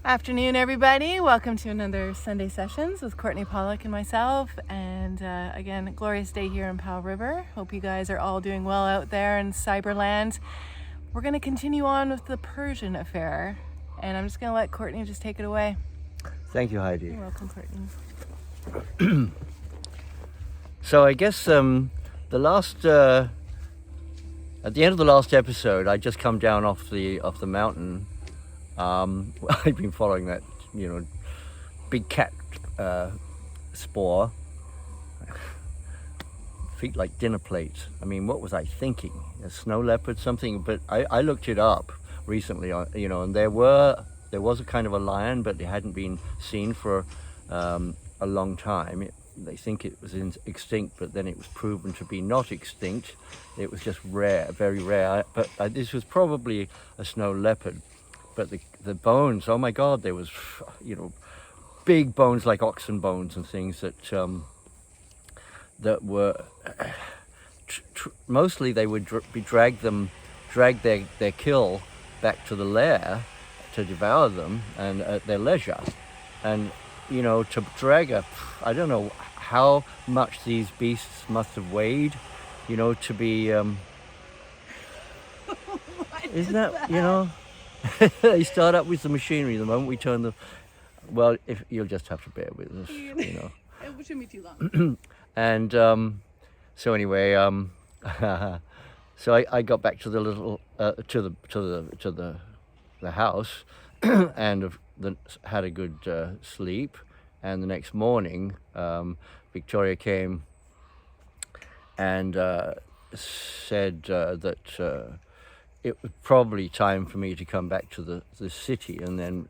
Afternoon, everybody. Welcome to another Sunday Sessions with Courtenay Pollock and myself. And again, glorious day here in Powell River. Hope you guys are all doing well out there in Cyberland. We're going to continue on with the Persian affair. And I'm just going to let Courtenay just take it away. Thank you, Heidi. You're welcome, Courtenay. So I guess at the end of the last episode, I just come down off the mountain. I've been following that, big cat spoor. Feet like dinner plates. I mean, what was I thinking? A snow leopard, something? But I looked it up recently, and there was a kind of a lion, but it hadn't been seen for a long time. They think it was extinct, but then it was proven to be not extinct. It was just rare, very rare. But this was probably a snow leopard. But the bones, oh my God, there was, big bones like oxen bones and things that were, mostly they would drag their kill back to the lair to devour them and at their leisure. And, to drag I don't know how much these beasts must have weighed, to be, isn't that, they start up with the machinery the moment we turn well, if you'll just have to bear with us, It shouldn't be too long. And so anyway, so I got back to the little to the house and had a good sleep. And the next morning, Victoria came and said that it was probably time for me to come back to the city, and then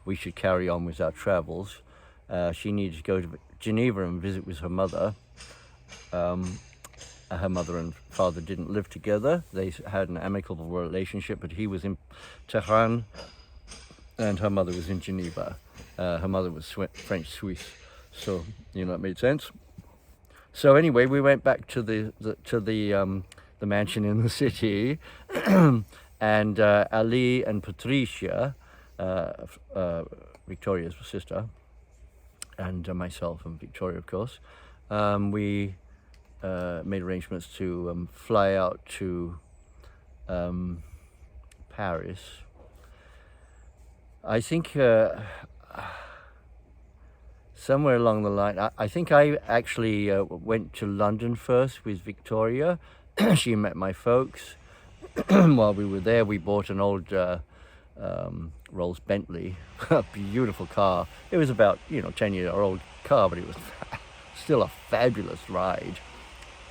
we should carry on with our travels. She needed to go to Geneva and visit with her mother. Her mother and father didn't live together. They had an amicable relationship, but he was in Tehran and her mother was in Geneva. Her mother was French Swiss, so it made sense. So anyway, we went back to the mansion in the city, and Ali and Patricia, Victoria's sister, and myself and Victoria, of course, we made arrangements to fly out to Paris. I think somewhere along the line, I think I actually went to London first with Victoria. She met my folks. While we were there, we bought an old Rolls Bentley, a beautiful car. It was about 10-year-old car, but it was still a fabulous ride.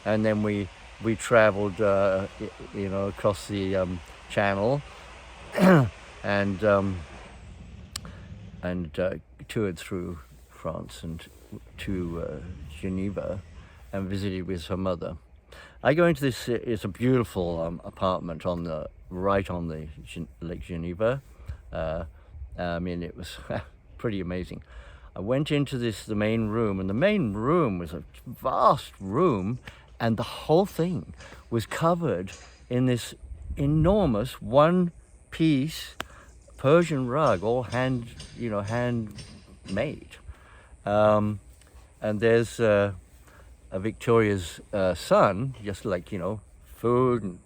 And then we traveled across the Channel and toured through France and to Geneva and visited with her mother. I go into this, it's a beautiful apartment right on the Lake Geneva. It was pretty amazing. I went into the main room, and the main room was a vast room, and the whole thing was covered in this enormous one-piece Persian rug, all handmade. And there's a Victoria's son, just like food and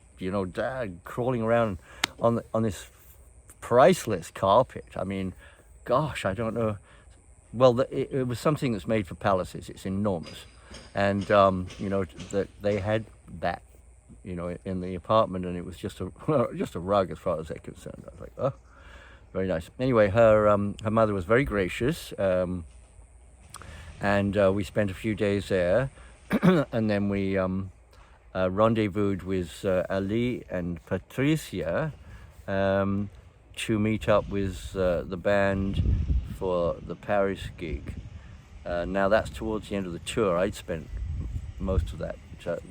dad crawling around on this priceless carpet. I mean, gosh, I don't know. Well, it was something that's made for palaces. It's enormous, and that they had that in the apartment, and it was just a rug as far as they're concerned. I was like, oh, very nice. Anyway, her mother was very gracious, and we spent a few days there. And then we rendezvoused with Ali and Patricia to meet up with the band for the Paris gig. Now that's towards the end of the tour. I'd spent most of that,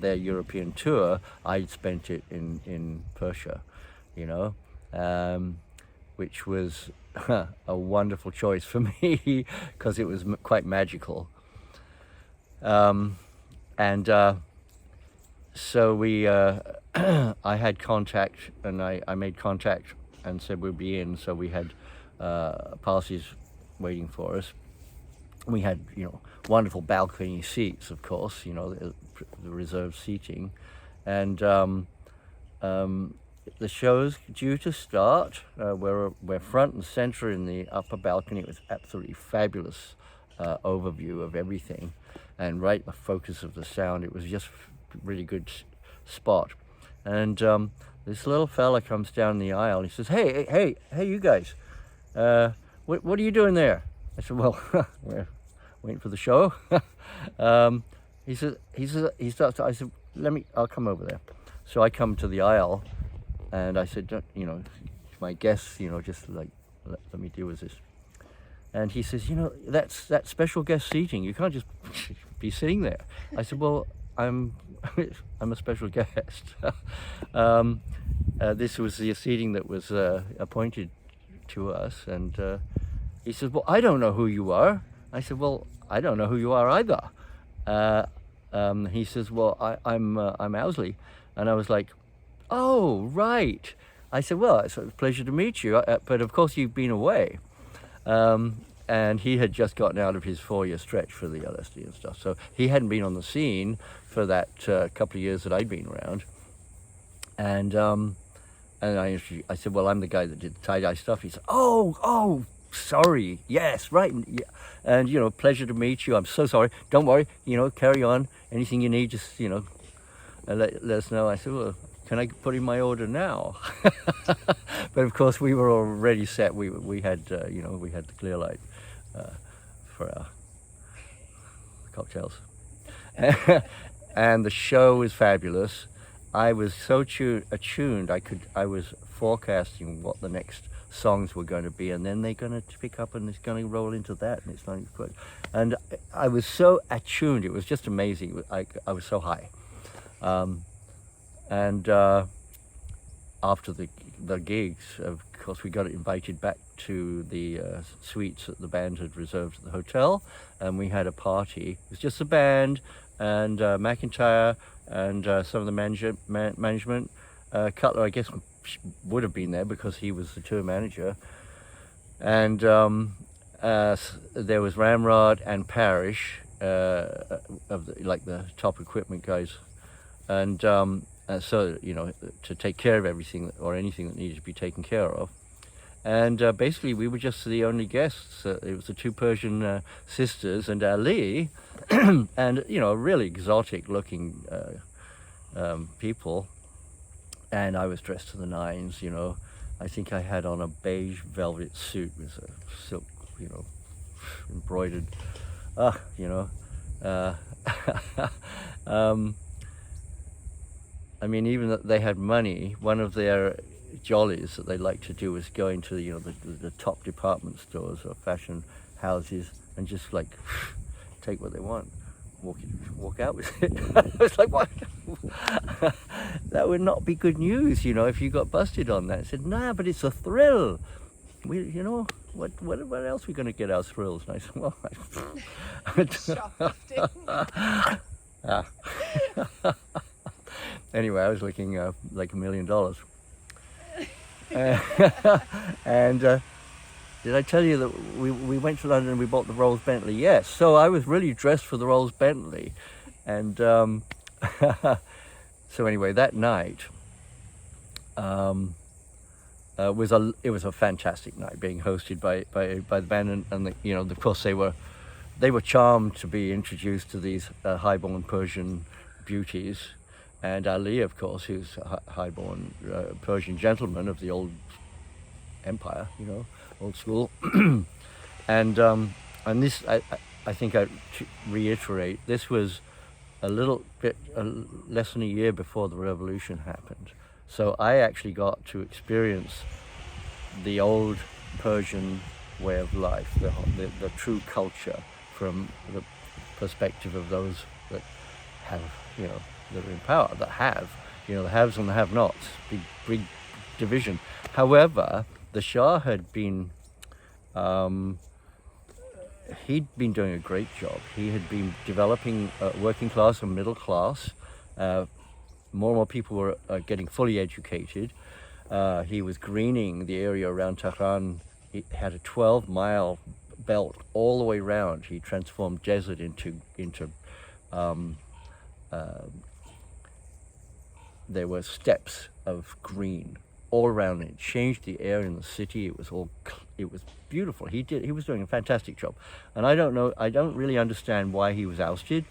their European tour, I'd spent it in Persia, which was a wonderful choice for me because it was quite magical. So we, I had contact, and I made contact and said we'd be in. So we had Parsis waiting for us. We had, wonderful balcony seats, of course, the reserved seating. And the show's due to start. We're front and center in the upper balcony. It was absolutely fabulous overview of everything, and right the focus of the sound. It was just really good spot. And this little fella comes down the aisle. And he says, "Hey, you guys, what are you doing there?" I said, "Well, we're waiting for the show." He starts. I said, I'll come over there. So I come to the aisle, and I said, my guests, just like let me deal with this. And he says, that's special guest seating. You can't just be sitting there. I said, well, I'm a special guest. This was the seating that was appointed to us. And he says, well, I don't know who you are. I said, well, I don't know who you are either. He says, well, I'm Owsley. And I was like, oh, right. I said, well, it's a pleasure to meet you, but of course you've been away. And he had just gotten out of his 4-year stretch for the LSD and stuff. So he hadn't been on the scene for that couple of years that I'd been around. And I said, well, I'm the guy that did the tie-dye stuff. He said, oh, sorry, yes, right. And pleasure to meet you. I'm so sorry. Don't worry, carry on. Anything you need, just, let us know. I said, well, can I put in my order now? But of course we were already set. We had we had the clear light for our cocktails. And the show was fabulous. I was so attuned. I was forecasting what the next songs were going to be, and then they're going to pick up and it's going to roll into that, and it's not good. And I was so attuned. It was just amazing. I was so high. And after the gigs, of course, we got invited back to the suites that the band had reserved at the hotel, and we had a party. It was just the band and McIntyre and some of the management. Cutler, I guess, would have been there because he was the tour manager. And there was Ramrod and Parrish, of the top equipment guys. And so, to take care of everything or anything that needed to be taken care of. And basically, we were just the only guests. It was the two Persian sisters and Ali, and, really exotic-looking people. And I was dressed to the nines, I think I had on a beige velvet suit with a silk, embroidered, I mean, even that they had money, one of their jollies that they like to do was go into the top department stores or fashion houses and just take what they want, walk out with it. I was like, what? That would not be good news, if you got busted on that. I said, nah, but it's a thrill. What else are we going to get our thrills? And I said, well, Anyway, I was looking like $1 million. And did I tell you that we went to London and we bought the Rolls Bentley? Yes. So I was really dressed for the Rolls Bentley. And so anyway, that night it was a fantastic night, being hosted by the band, and of course they were charmed to be introduced to these highborn Persian beauties. And Ali, of course, who's a highborn Persian gentleman of the old empire, old school. And this, I think I reiterate, this was a little bit less than a year before the revolution happened. So I actually got to experience the old Persian way of life, the true culture from the perspective of those that have, that are in power, that have, the haves and the have-nots, big division. However, the Shah had been, he'd been doing a great job. He had been developing working class and middle class. More and more people were getting fully educated. He was greening the area around Tehran he had a 12-mile belt all the way around. He transformed desert into there were steps of green all around it. Changed the air in the city. It was beautiful. He was doing a fantastic job, and I don't really understand why he was ousted.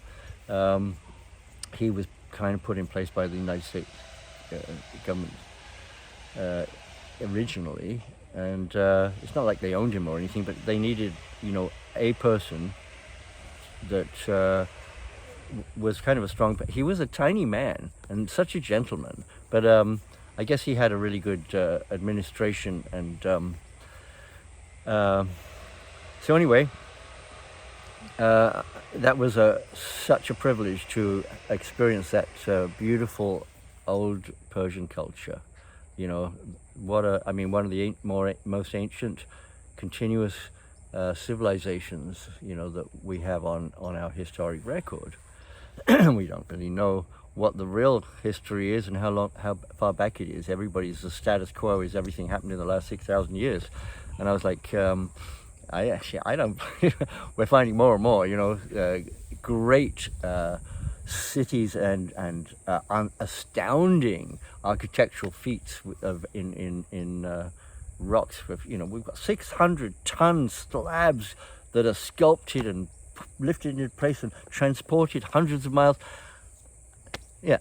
He was kind of put in place by the United States government originally, and it's not like they owned him or anything, but they needed, a person that was kind of a strong. He was a tiny man and such a gentleman, but I guess he had a really good administration, and so anyway, that was such a privilege to experience that beautiful old Persian culture. One of the most ancient continuous civilizations, that we have on our historic record. We don't really know what the real history is and how far back it is. Everybody's the status quo is everything happened in the last 6,000 years, and I was like, I don't. We're finding more and more, great cities and astounding architectural feats in rocks. We've got 600-ton slabs that are sculpted and lifted into place and transported hundreds of miles. Yeah,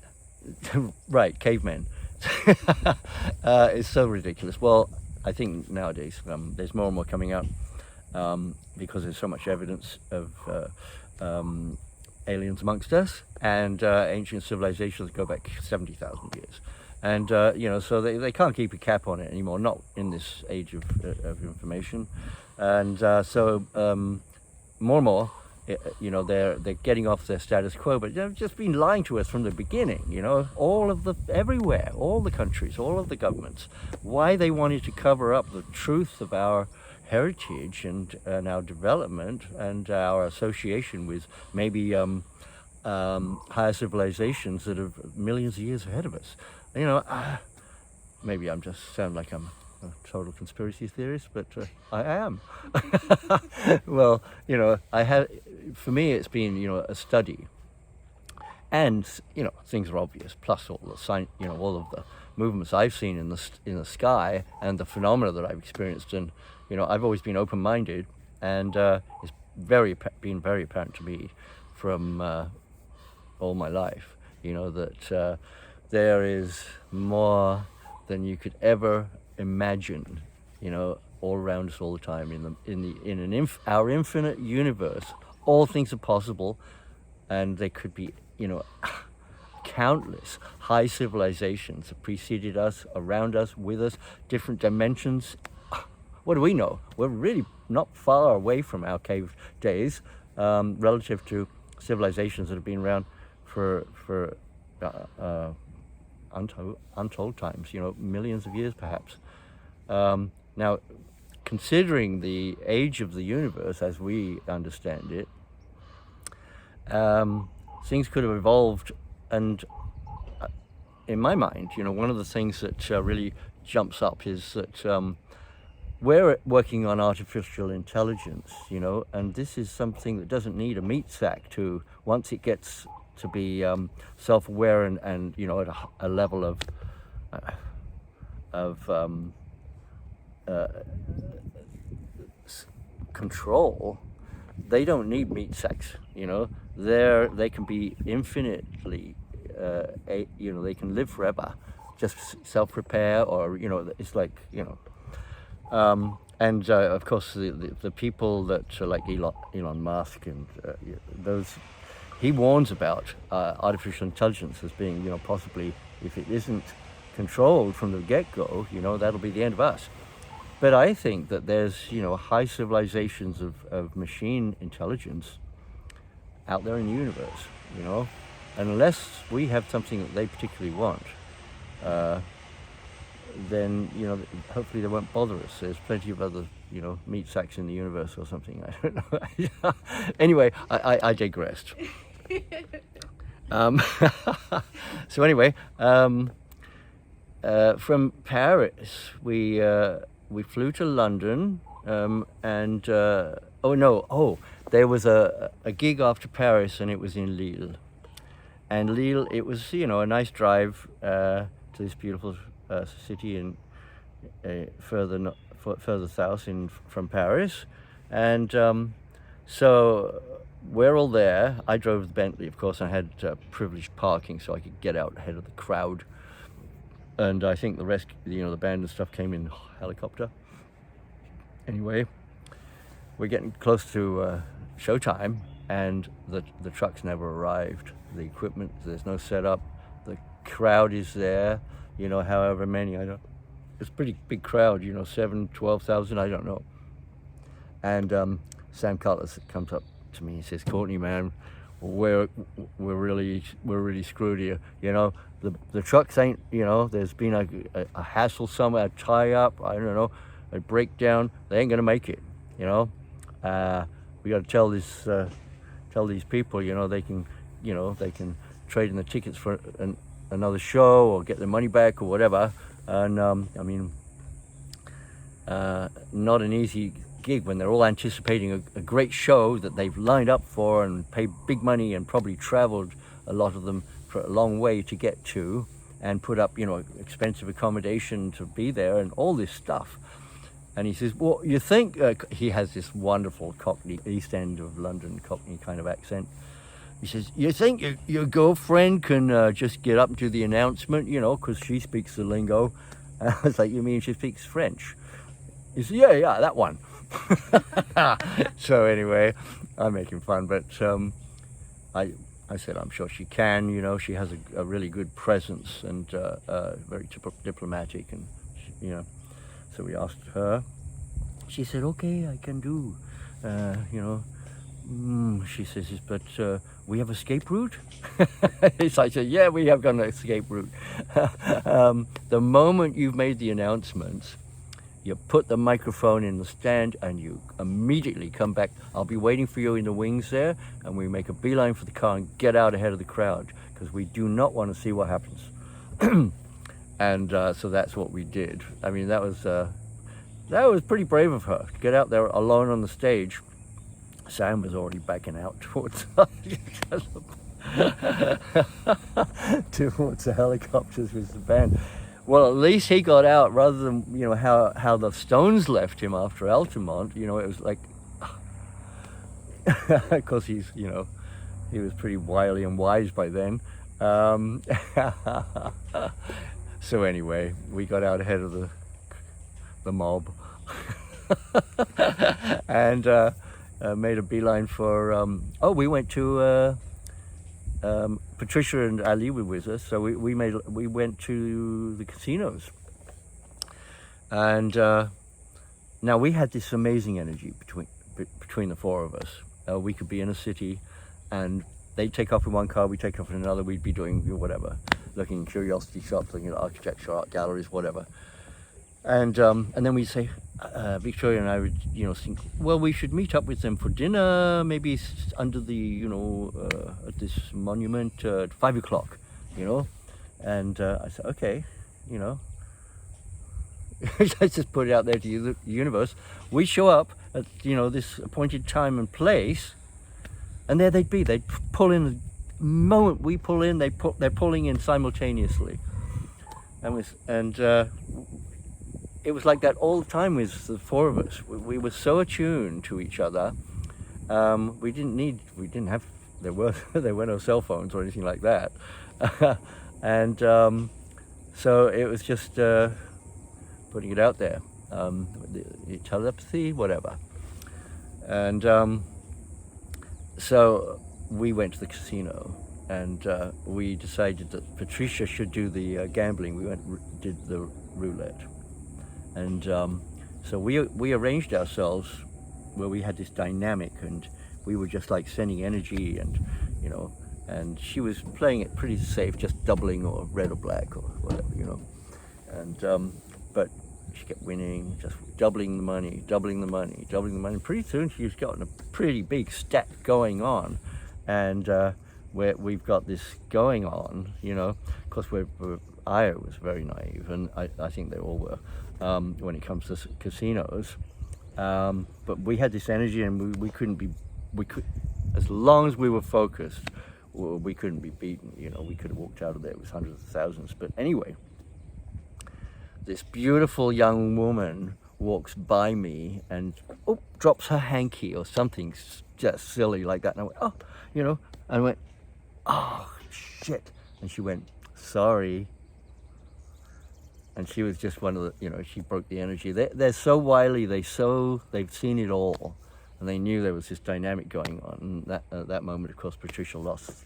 right, cavemen. It's so ridiculous. Well, I think nowadays there's more and more coming out because there's so much evidence of aliens amongst us, and ancient civilizations go back 70,000 years. And, so they can't keep a cap on it anymore, not in this age of information. And so more and more, they're getting off their status quo, but they've just been lying to us from the beginning, everywhere, all the countries, all of the governments, why they wanted to cover up the truth of our heritage and our development and our association with maybe higher civilizations that are millions of years ahead of us. Maybe I'm just sound like I'm a total conspiracy theorist, but I am. Well, for me, it's been, a study, and things are obvious. Plus all the sign, all of the movements I've seen in the sky and the phenomena that I've experienced, and I've always been open-minded, and it's been very apparent to me from all my life, that there is more than you could ever imagine, all around us all the time in our infinite universe. All things are possible, and there could be, countless high civilizations that preceded us, around us, with us, different dimensions. What do we know? We're really not far away from our cave days, relative to civilizations that have been around for untold times, millions of years perhaps. Now, considering the age of the universe as we understand it, things could have evolved, and in my mind, one of the things that really jumps up is that we're working on artificial intelligence, and this is something that doesn't need a meat sack to, once it gets to be self-aware and at a level of control. They don't need meat sacks, they can be infinitely, they can live forever, just self-repair, or, it's like, and of course the people that are like Elon Musk and those, he warns about artificial intelligence as being, possibly, if it isn't controlled from the get-go, that'll be the end of us. But I think that there's, high civilizations of machine intelligence out there in the universe, unless we have something that they particularly want, then, hopefully they won't bother us. There's plenty of other, meat sacks in the universe or something. I don't know. Anyway, I digressed. So anyway, from Paris, we flew to London There was a gig after Paris, and it was in Lille. And Lille, it was, a nice drive to this beautiful city in further south from Paris. And so we're all there. I drove the Bentley, of course. I had privileged parking, so I could get out ahead of the crowd. And I think the rest, the band and stuff came in helicopter. Anyway, we're getting close to showtime, and the trucks never arrived. The equipment, there's no setup. The crowd is there, however many, I don't. It's a pretty big crowd, 12,000, I don't know. And Sam Cutler comes up to me and says, "Courtney, man, we're really screwed here. The trucks ain't, there's been a hassle somewhere, a tie up, I don't know, a breakdown. They ain't gonna make it. We got to tell these people, they can trade in the tickets for another show or get their money back or whatever." And not an easy gig when they're all anticipating a great show that they've lined up for and paid big money and probably traveled, a lot of them, for a long way to get to, and put up, expensive accommodation to be there and all this stuff. And he says, "Well, you think," he has this wonderful Cockney, East End of London Cockney kind of accent. He says, "You think your girlfriend can just get up and do the announcement, because she speaks the lingo?" And I was like, "You mean she speaks French?" He said, yeah, that one." So anyway, I'm making fun, but I said, "I'm sure she can, she has a really good presence and very diplomatic, and so we asked her. She said, "Okay, I can do, she says, "But we have escape route?" So I said, "Yeah, we have got an escape route." The moment you've made the announcement, you put the microphone in the stand and you immediately come back. I'll be waiting for you in the wings there, and we make a beeline for the car and get out ahead of the crowd, because we do not want to see what happens. And so that's what we did. I mean, that was pretty brave of her to get out there alone on the stage. Sam was already backing out towards towards the helicopters with the band. Well, at least he got out, rather than how the Stones left him after Altamont. It was like, of course he was pretty wily and wise by then. So anyway, we got out ahead of the mob and made a beeline for. We went to. Patricia and Ali were with us, so we went to the casinos, and now we had this amazing energy between the four of us. We could be in a city, and they'd take off in one car, we'd take off in another. We'd be doing whatever, looking in curiosity shops, looking at architecture, art galleries, whatever. And then we'd say, Victoria and I would, think, well, we should meet up with them for dinner, maybe under the, at this monument at 5 o'clock, And I said, okay, let's just put it out there to the universe. We show up at, this appointed time and place, and there they'd be. They'd pull in. The moment we pull in, they're pulling in simultaneously. It was like that all the time with the four of us. We were so attuned to each other. There were no cell phones or anything like that. And so it was just putting it out there, the telepathy, whatever. And so we went to the casino, and we decided that Patricia should do the gambling. We did the roulette. And so we arranged ourselves where we had this dynamic, and we were just like sending energy, and and she was playing it pretty safe, just doubling or red or black or whatever, and but she kept winning, just doubling the money. Pretty soon she's gotten a pretty big stack going on, and we've got this going on, of course I was very naive, and I think they all were, when it comes to casinos. But we had this energy, and we couldn't be, as long as we were focused, we couldn't be beaten. You know, we could have walked out of there with hundreds of thousands. But anyway, this beautiful young woman walks by me and drops her hanky or something just silly like that. And I went, oh, you know, and I went, oh, shit. And she went, sorry. And she was just one of the, you know, she broke the energy. They're so wily, they've seen it all. And they knew there was this dynamic going on. And at that moment, of course, Patricia lost.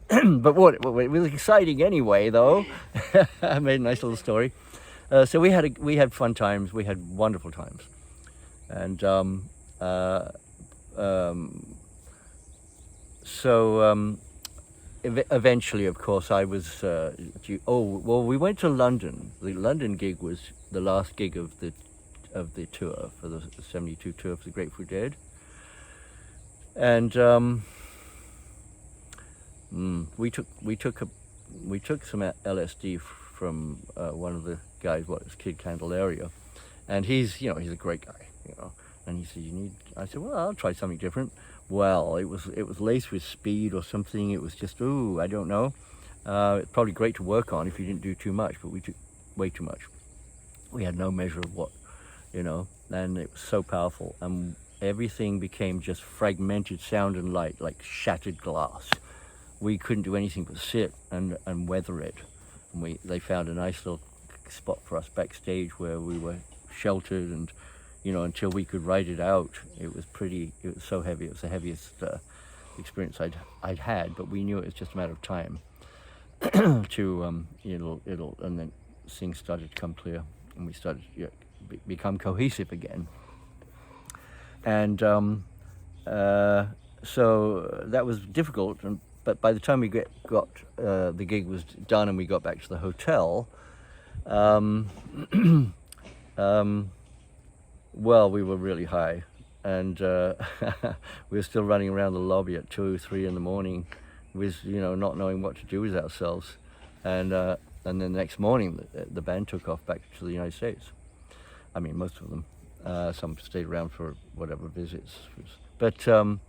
But it was exciting anyway, though. I made a nice little story. So we had fun times. We had wonderful times, and eventually, of course, I was. We went to London. The London gig was the last gig of the tour, for the 72 tour for the Grateful Dead, and we took some LSD from one of the guys, Kid Candelaria, and he's a great guy, you know. And he said, I said, well, I'll try something different. Well, it was laced with speed or something. It was just, I don't know. It's probably great to work on if you didn't do too much, but we took way too much. We had no measure of what, you know, and it was so powerful. And everything became just fragmented sound and light, like shattered glass. We couldn't do anything but sit and weather it. And they found a nice little spot for us backstage where we were sheltered, and, you know, until we could ride it out, it was so heavy. It was the heaviest experience I'd had, but we knew it was just a matter of time to, and then things started to come clear, and we started to become cohesive again. And so that was difficult, but by the time we got the gig was done and we got back to the hotel, well, we were really high, and we were still running around the lobby at 2, 3 in the morning, with, you know, not knowing what to do with ourselves. And then the next morning, the band took off back to the United States. I mean, most of them. Some stayed around for whatever visits. But so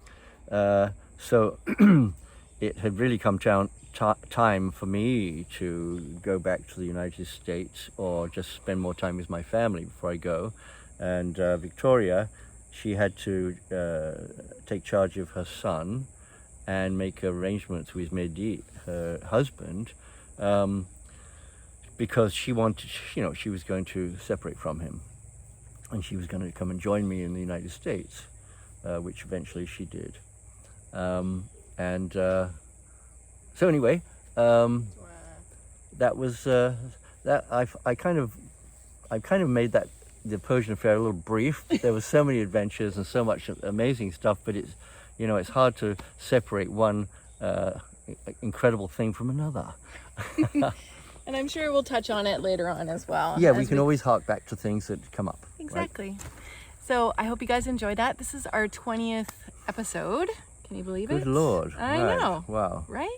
it had really come time for me to go back to the United States, or just spend more time with my family before I go. And Victoria, she had to take charge of her son and make arrangements with Mehdi, her husband, because she wanted, you know, she was going to separate from him, and she was going to come and join me in the United States, which eventually she did. So anyway, that was that I kind of made that the Persian affair a little brief. There were so many adventures and so much amazing stuff, but it's, you know, it's hard to separate one incredible thing from another. And I'm sure we'll touch on it later on as well. Yeah, we can always hark back to things that come up. Exactly. Right? So I hope you guys enjoyed that. This is our 20th episode. Can you believe it? Good Lord. I know. Wow. Right?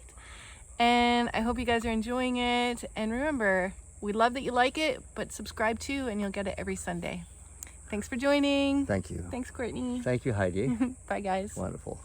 And I hope you guys are enjoying it. And remember, we love that you like it, but subscribe too, and you'll get it every Sunday. Thanks for joining. Thank you. Thanks, Courtney. Thank you, Heidi. Bye, guys. Wonderful.